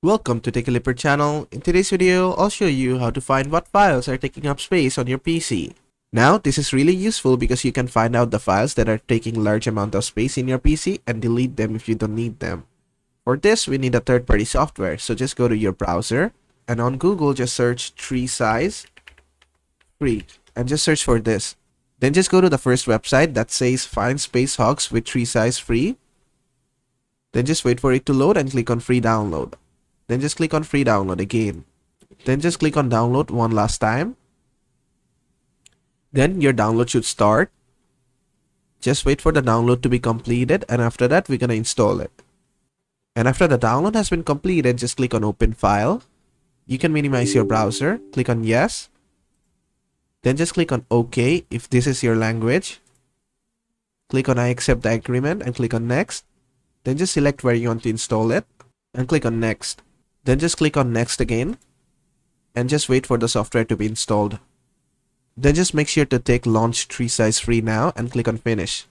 Welcome to TechClipper channel. In today's video, I'll show you how to find what files are taking up space on your PC. Now, this is really useful because you can find out the files that are taking large amount of space in your PC and delete them if you don't need them. For this, we need a third-party software, so just go to your browser and on Google just search TreeSize free and just search for this. Then just go to the first website that says find space hogs with TreeSize free. Then just wait for it to load and click on free download. Then just click on free download again. Then just click on download one last time. Then your download should start. Just wait for the download to be completed, and after that we're gonna install it. And after the download has been completed, just click on open file. You can minimize your browser, click on yes. Then just click on OK if this is your language. Click on I accept the agreement and click on next. Then just select where you want to install it and click on next. Then just click on next again and just wait for the software to be installed. Then just make sure to take launch TreeSize free now and click on finish.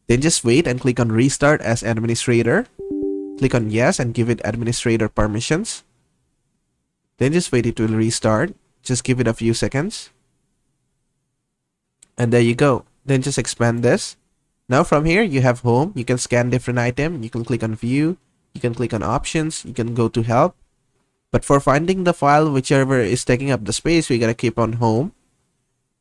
Then just wait and click on restart as administrator. Click on yes and give it administrator permissions. Then just wait it will restart. Just give it a few seconds. And there you go. Then just expand this. Now from here you have home. You can scan different item. You can click on view. You can click on options. You can go to help. But for finding the file whichever is taking up the space, we gotta keep on home.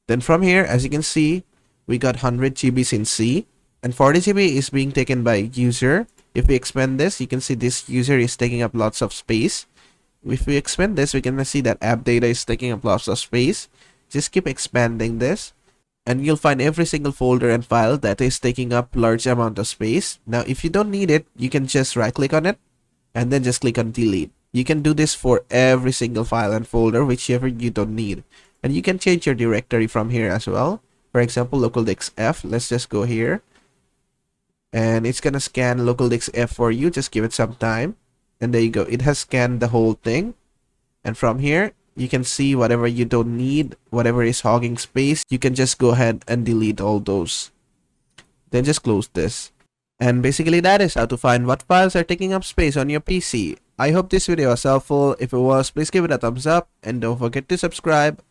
Then from here, as you can see, we got 100 GBs in C and 40 GB is being taken by user. If we expand this, you can see this user is taking up lots of space. If we expand this, we can see that app data is taking up lots of space. Just keep expanding this and you'll find every single folder and file that is taking up large amount of space. Now, if you don't need it, you can just right click on it and then just click on delete. You can do this for every single file and folder, whichever you don't need. And you can change your directory from here as well. For example, local disk F. Let's just go here. And it's gonna scan local disk F for you. Just give it some time. And there you go. It has scanned the whole thing. And from here, you can see whatever you don't need, whatever is hogging space, you can just go ahead and delete all those. Then just close this. And basically that is how to find what files are taking up space on your PC. I hope this video was helpful. If it was, please give it a thumbs up and don't forget to subscribe.